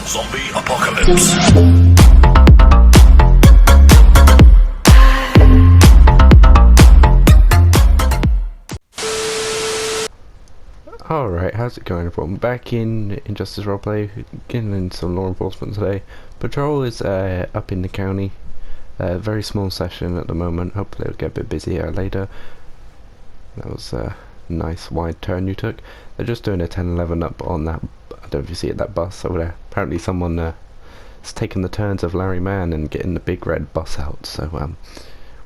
Zombie apocalypse. Alright, how's it going everyone? Back in Injustice Roleplay, getting in some law enforcement today. Patrol is up in the county. Very small session at the moment, hopefully it'll get a bit busier later. That was a nice wide turn you took. They're just doing a 10-11 up on that, I don't know if you see it, that bus over there. Apparently someone has taken the turns of Larry Mann and getting the big red bus out, so we'll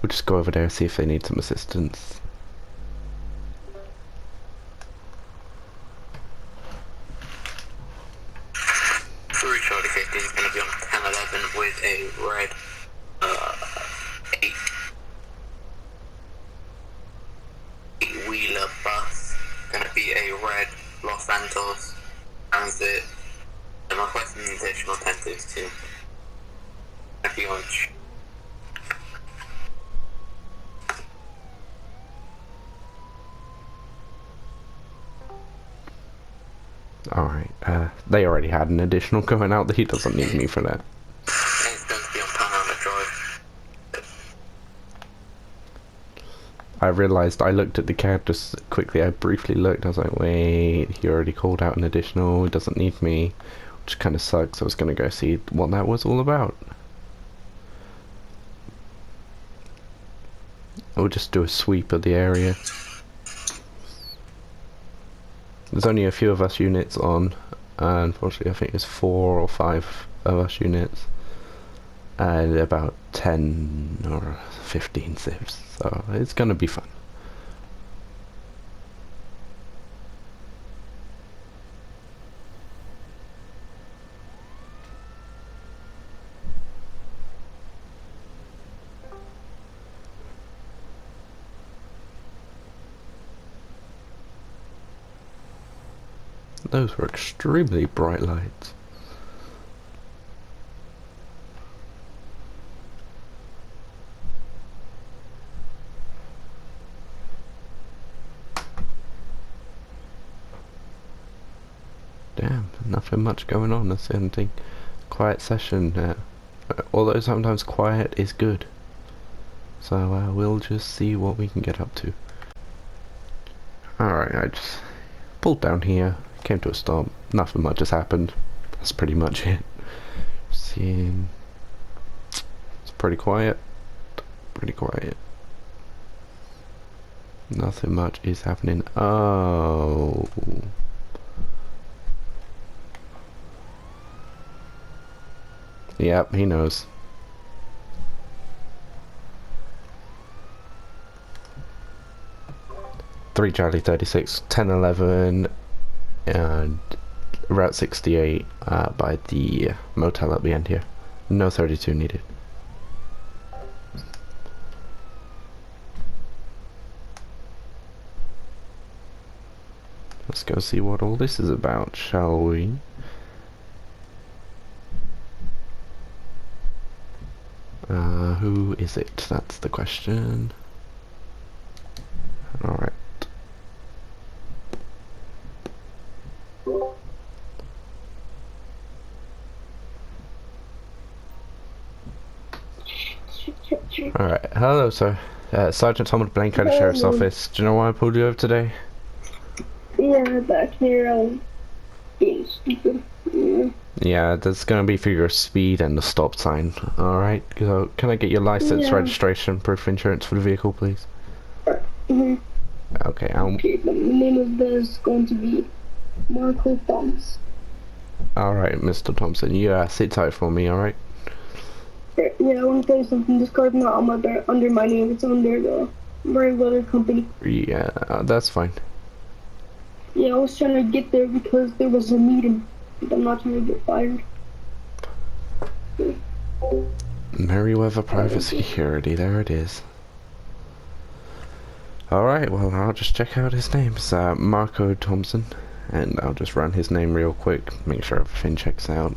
just go over there and see if they need some assistance. 15 is going to be on 10-11 with a red 8-wheeler bus. Going to be a red Los Santos Transit. I'm requesting an additional 10-2. Going to be on. Alright, they already had an additional going out, he doesn't need me for that. It's going to be on Panorama Drive. I realised, I looked at the characters quickly, I briefly looked, I was like, wait, he already called out an additional, he doesn't need me, which kind of sucks. I was going to go see what that was all about. I'll just do a sweep of the area. There's only a few of us units on, unfortunately I think there's 4 or 5 of us units, and about 10 or 15 civs, so it's gonna be fun. Those were extremely bright lights. Damn, nothing much going on, that's the only thing. Quiet session, although sometimes quiet is good. So we'll just see what we can get up to. Alright, I just pulled down here. Came to a stop. Nothing much has happened. That's pretty much it. Seeing, it's pretty quiet. Pretty quiet. Nothing much is happening. Oh. Yep, he knows. Three Charlie 36, 10-11. And Route 68 by the motel at the end here. No 32 needed. Let's go see what all this is about, shall we? Who is it? That's the question. Alright. Alright, hello sir. Sergeant Tom at Blaine County Sheriff's Office. Do you know why I pulled you over today? Yeah, back here, being stupid. Yeah, that's gonna be for your speed and the stop sign. Alright, so can I get your license, registration, proof of insurance for the vehicle, please? Mm-hmm. Okay, Okay, the name of this is going to be Marco Thomas. Alright, Mr. Thompson, you sit tight for me, alright? Yeah, I want to tell you something. This car's not under my name. It's under the Meriwether Company. Yeah, that's fine. Yeah, I was trying to get there because there was a meeting. But I'm not trying to get fired. Meriwether Private Security, there it is. Alright, well, I'll just check out his name. It's Marco Thompson. And I'll just run his name real quick, make sure everything checks out.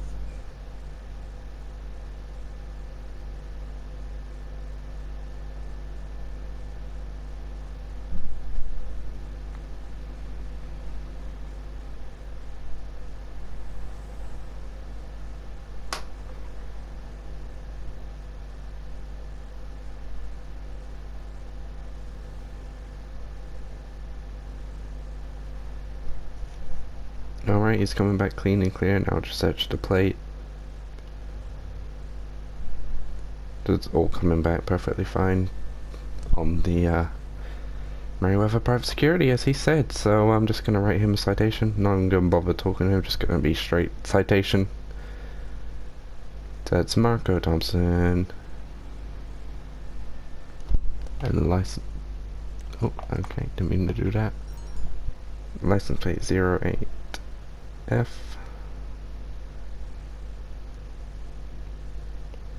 Alright, he's coming back clean and clear. Now just search the plate. It's all coming back perfectly fine on the Merryweather Private Security, as he said. So I'm just going to write him a citation. Not even going to bother talking to him, just going to be straight citation. That's Marco Thompson. And license. Oh, okay, didn't mean to do that. License plate 08F.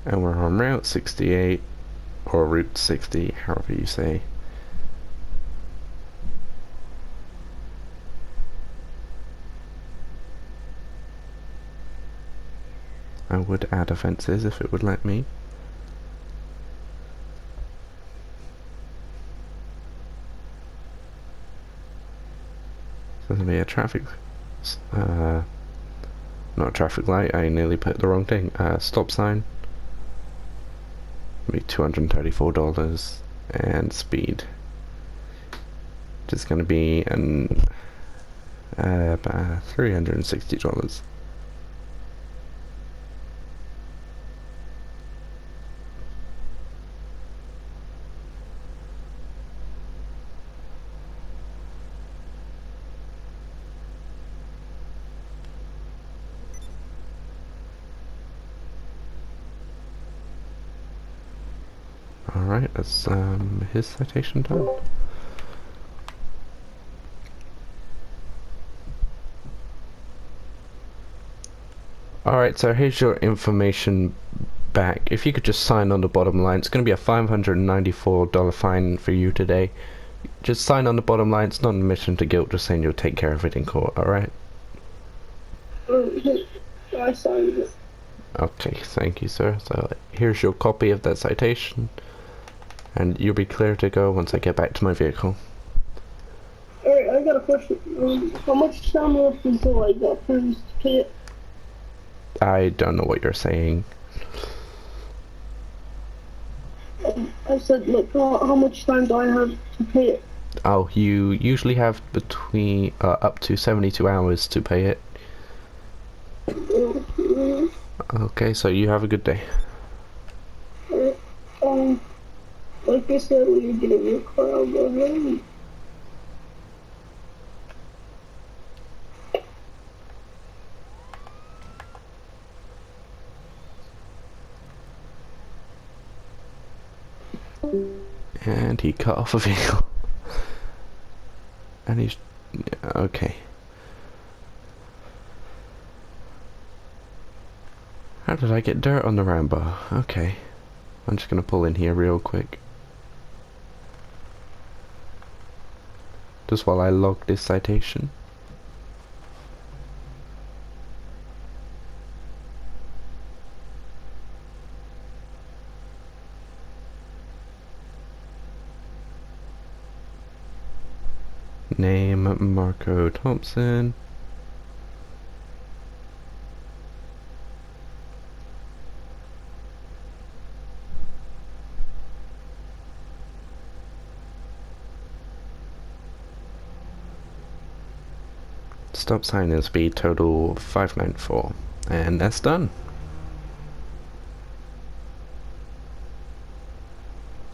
And we're on Route 68, or Route 60, however you say. I would add offences if it would let me. So there'll be a traffic, not a traffic light, I nearly put the wrong thing, stop sign. It'll be $234, and speed. Just gonna be an, about $360. Alright, that's his citation done. Alright, so here's your information back. If you could just sign on the bottom line, it's going to be a $594 fine for you today. Just sign on the bottom line, it's not an admission to guilt, just saying you'll take care of it in court, alright? I signed it. Okay, thank you, sir. So here's your copy of that citation. And you'll be clear to go once I get back to my vehicle. Alright, I got a question. How much time left until I got plans to pay it? I don't know what you're saying. I said, like, how much time do I have to pay it? Oh, you usually have between up to 72 hours to pay it. Okay, so you have a good day. Like I said, when you get in your car, I'll go ahead. And he cut off a vehicle. And he's... okay. How did I get dirt on the Rambo? Okay. I'm just gonna pull in here real quick. Just while I log this citation. Name Marco Thompson. Stop sign and speed total 594, and that's done.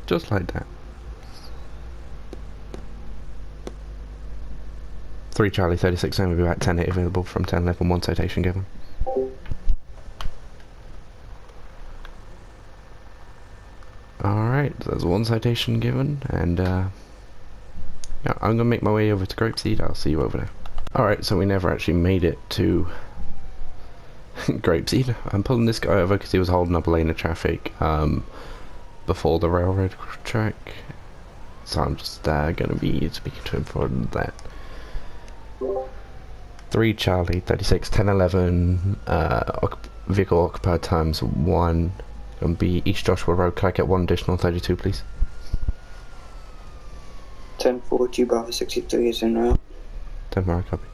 Just like that. 3 Charlie 36, and we'll be about 10-8 available from 10 level 1 citation given. Alright, so there's 1 citation given, and yeah, I'm gonna make my way over to Grapeseed. I'll see you over there. Alright, so we never actually made it to Grapeseed. I'm pulling this guy over because he was holding up a lane of traffic before the railroad track. So I'm just gonna be speaking to him for that. 3 Charlie 36 10 11 vehicle occupied times 1. Gonna be East Joshua Road. Can I get 1 additional 32 please? 10-4 Bravo 63 is en route. 10 more, copy.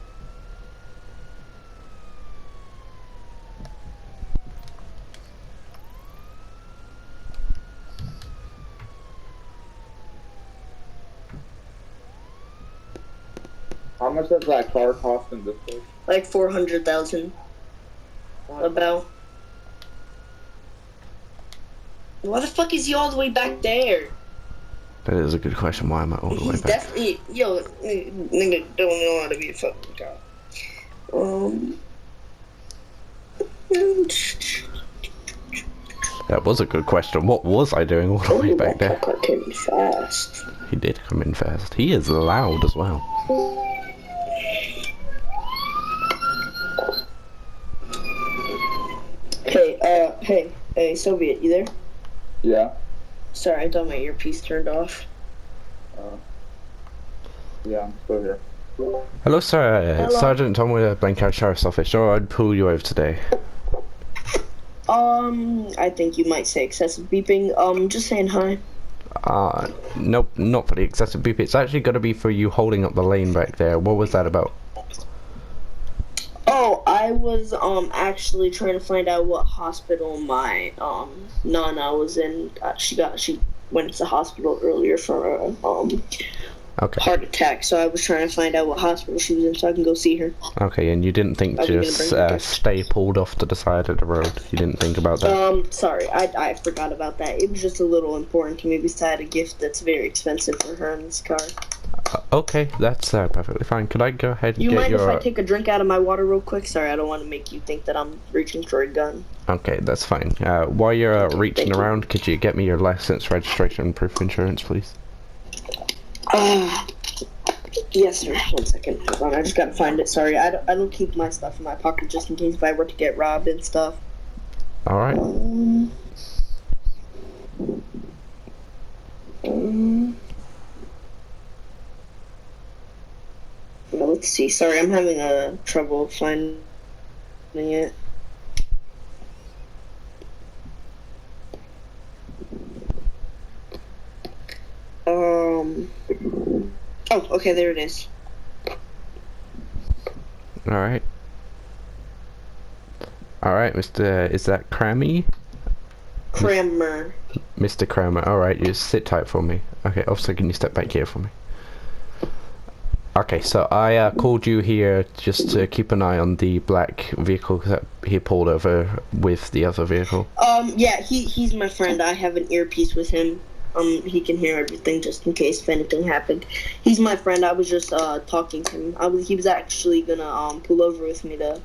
How much does that car cost in this place? Like 400,000. About. Why the fuck is he all the way back there? That is a good question. Why am I all the way He's back? definitely nigga don't know how to be a fucking cop. That was a good question. What was I doing all the way back there? That came fast. He did come in fast. He is loud as well. Hey, Soviet, you there? Yeah. Sorry, I thought my earpiece turned off. Yeah, I'm still here. Hello, sir. Hello. Sergeant Tom with Blancourt Sheriff's Office. Sure, I'd pull you over today. I think you might say excessive beeping. Just saying hi. Nope, not for the excessive beep. It's actually going to be for you holding up the lane back there. What was that about? Oh, I was, actually trying to find out what hospital my, Nana was in. She went to the hospital earlier for a, Okay. heart attack, so I was trying to find out what hospital she was in so I can go see her. Okay, and you didn't think Are we gonna just bring her back? stay pulled off to the side of the road? You didn't think about that? Sorry, I forgot about that. It was just a little important to me beside a gift that's very expensive for her in this car. Okay, that's perfectly fine. Could I go ahead and You get mind your... if I take a drink out of my water real quick? Sorry, I don't want to make you think that I'm reaching for a gun. Okay, that's fine. While you're reaching Thank you. around, could you get me your license, registration, and proof of insurance, please? Yes, sir. 1 second. Hold on, I just gotta find it. Sorry, I don't keep my stuff in my pocket just in case if I were to get robbed and stuff. Alright. Well, let's see. Sorry, I'm having trouble finding it. Oh, okay, there it is. Alright. Alright, Mr. Is that Crammy? Kramer. Mr. Kramer, alright, you sit tight for me. Okay, officer, can you step back here for me? Okay, so I called you here just to keep an eye on the black vehicle that he pulled over with the other vehicle. Yeah, he's my friend. I have an earpiece with him. He can hear everything just in case if anything happened. He's my friend. I was just talking to him. He was actually gonna pull over with me to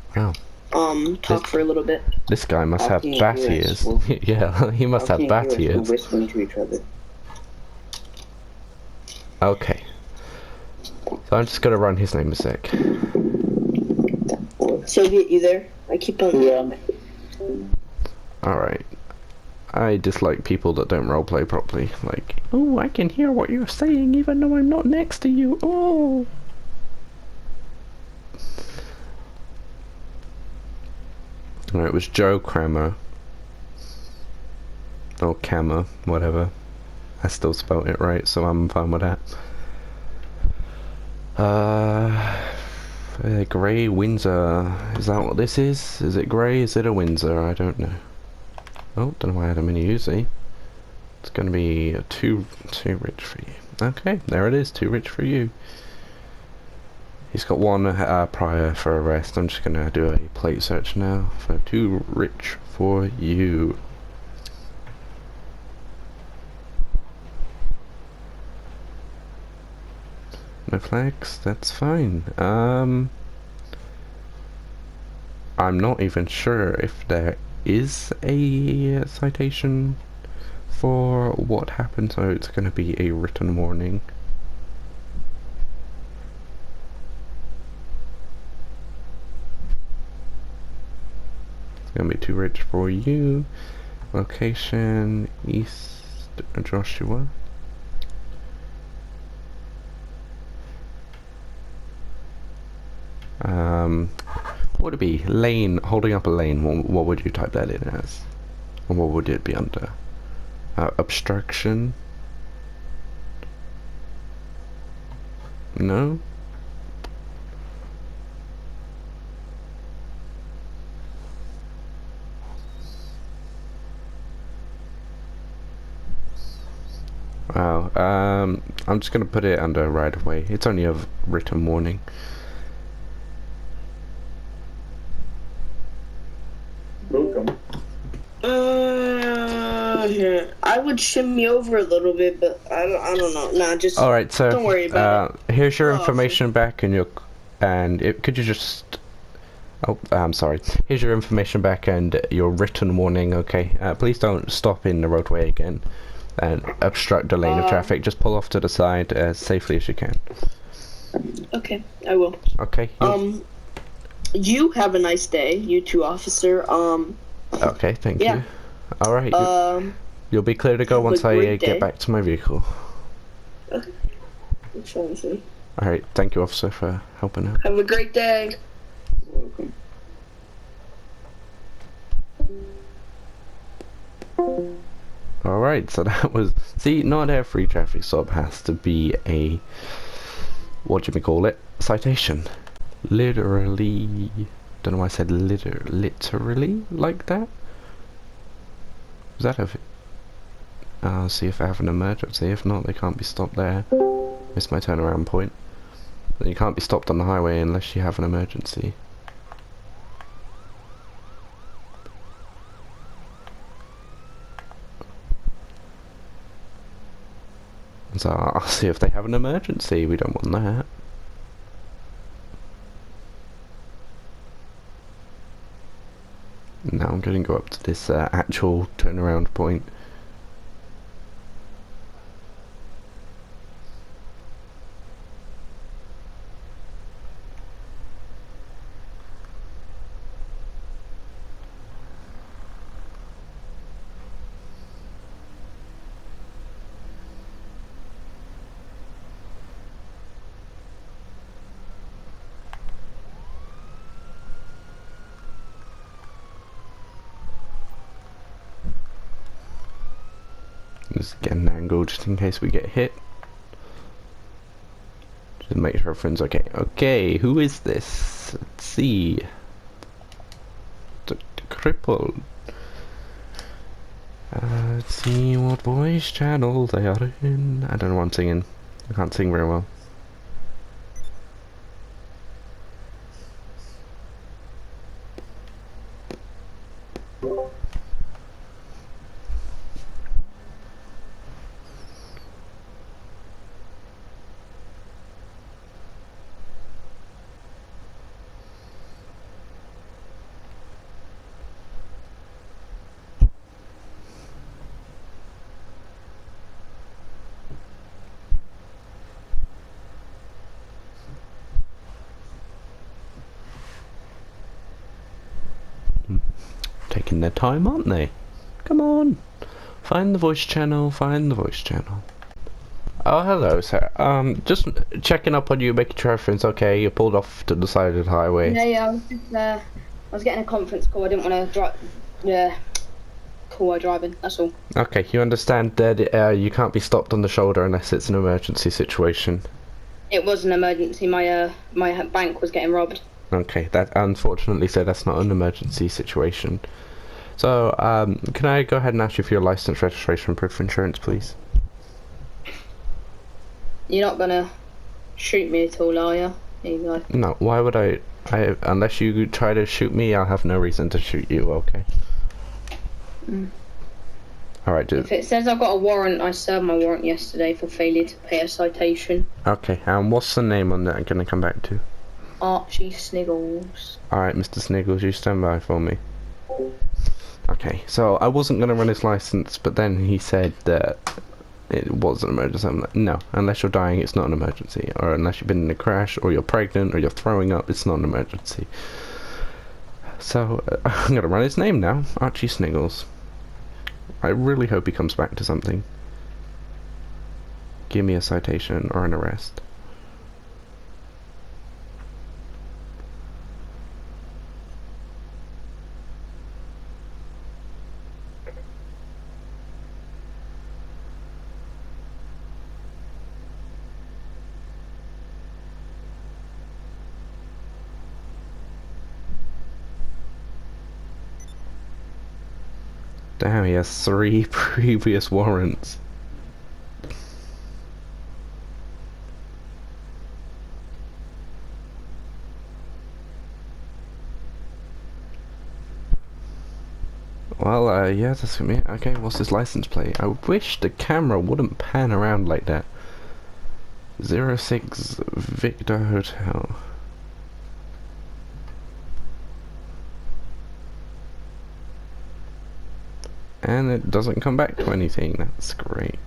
talk for a little bit. This guy must have bat ears. Yeah, he must have bat ears. Whispering to each other. Okay. So I'm just gonna run his name a sec. Soviet, you there? I keep on. Yeah. Alright. I dislike people that don't roleplay properly. Like, oh, I can hear what you're saying even though I'm not next to you. Oh! Alright, it was Joe Kramer. Or Kammer, whatever. I still spelled it right, so I'm fine with that. Grey Windsor. Is that what this is? Is it grey? Is it a Windsor? I don't know. Oh, don't know why I had a mini Uzi. It's gonna be too rich for you. Okay, there it is. Too rich for you. He's got one prior for arrest. I'm just gonna do a plate search now for too rich for you. No flags. That's fine. I'm not even sure if there is a citation for what happened, so it's going to be a written warning. It's going to be too rich for you. Location East Joshua. What would it be? Lane, holding up a lane, what would you type that in as? Or what would it be under? Obstruction? No? Wow, I'm just gonna put it under right away. It's only a written warning. welcome. I would shimmy over a little bit, but I don't know. Nah, just Alright, so don't worry about here's your Oh, information back and could you just I'm sorry. Here's your information back and your written warning, okay? Please don't stop in the roadway again and obstruct the lane of traffic. Just pull off to the side as safely as you can. Okay, I will. Okay. You have a nice day, you too, officer. Okay, thank yeah. you. Alright. You'll be clear to go have once a I great day. get back to my vehicle. Okay. That's fine. Alright, thank you, officer, for helping out. Have a great day. Welcome. Alright, so that was... See, not every traffic stop has to be a... What do we call it? Citation. Literally... Don't know why I said literally like that? Was that a... I'll see if I have an emergency. If not, they can't be stopped there. Missed my turnaround point. Then you can't be stopped on the highway unless you have an emergency. So I'll see if they have an emergency. We don't want that. Now I'm going to go up to this actual turnaround point. Just get an angle just in case we get hit. Just make sure everything's okay. Okay, who is this? Let's see. The cripple. Let's see what voice channel they are in. I don't know what I'm singing. I can't sing very well. Taking their time, aren't they? Come on. Find the voice channel, find the voice channel. Oh, hello, sir. Just checking up on you, making sure everything's okay. You pulled off to the side of the highway. Yeah, I was just, I was getting a conference call. I didn't want to drive, call while driving, that's all. Okay, you understand that you can't be stopped on the shoulder unless it's an emergency situation. It was an emergency. My bank was getting robbed. Okay, that unfortunately, so that's not an emergency situation. So, can I go ahead and ask you for your license, registration, and proof of insurance, please? You're not gonna shoot me at all, are you? There you go. No, why would I unless you try to shoot me, I'll have no reason to shoot you, okay? Alright, If it says I've got a warrant, I served my warrant yesterday for failure to pay a citation. okay, what's the name on that I'm gonna come back to? Archie Sniggles. Alright, Mr. Sniggles, you stand by for me. Okay, so I wasn't going to run his license, but then he said that it was an emergency. I'm like, no, unless you're dying, it's not an emergency. Or unless you've been in a crash, or you're pregnant, or you're throwing up, it's not an emergency. So, I'm going to run his name now, Archie Sniggles. I really hope he comes back to something. Give me a citation or an arrest. Damn, he has 3 previous warrants. Well, yeah, that's me. Okay, what's his license plate? I wish the camera wouldn't pan around like that. 06 Victor Hotel. And it doesn't come back to anything. That's great.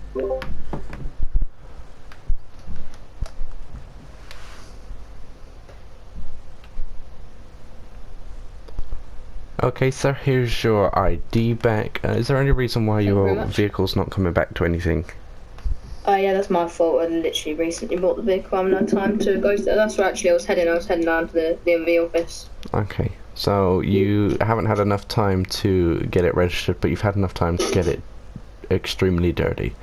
Okay, sir, here's your ID back. Is there any reason why your vehicle's not coming back to anything? Yeah, that's my fault. I literally recently bought the vehicle. I haven't had time to go to that's where actually I was heading down to the DMV office. Okay, so you haven't had enough time to get it registered, but you've had enough time to get it extremely dirty.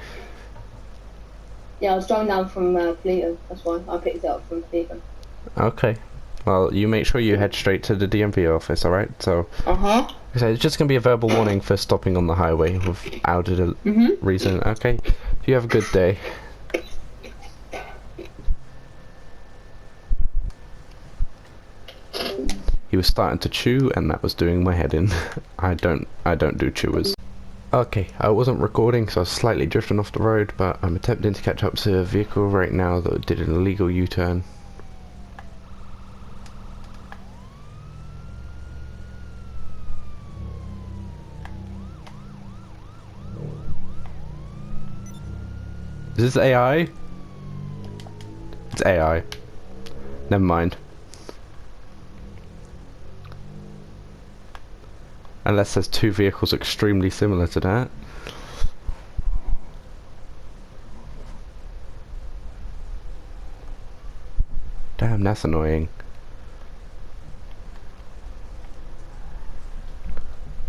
Yeah, I was driving down from Fleeton. That's why I picked it up from Fleeton. Okay. Well, you make sure you head straight to the DMV office, alright? So, so it's just going to be a verbal warning for stopping on the highway without a reason. Okay, you have a good day. He was starting to chew, and that was doing my head in. I don't do chewers. Okay, I wasn't recording, so I was slightly drifting off the road, but I'm attempting to catch up to a vehicle right now that did an illegal U-turn. Is this AI? It's AI. Never mind. Unless there's two vehicles extremely similar to that. Damn, that's annoying.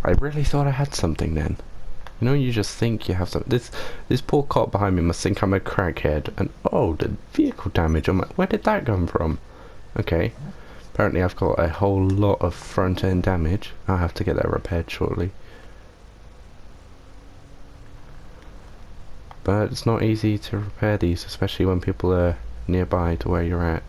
I really thought I had something then. You know, you just think you have something. This poor cop behind me must think I'm a crackhead. And oh, the vehicle damage. I'm like, where did that come from? Okay. Apparently I've got a whole lot of front end damage. I'll have to get that repaired shortly. But it's not easy to repair these, especially when people are nearby to where you're at.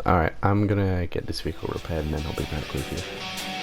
Alright, I'm gonna get this vehicle repaired and then I'll be back with you.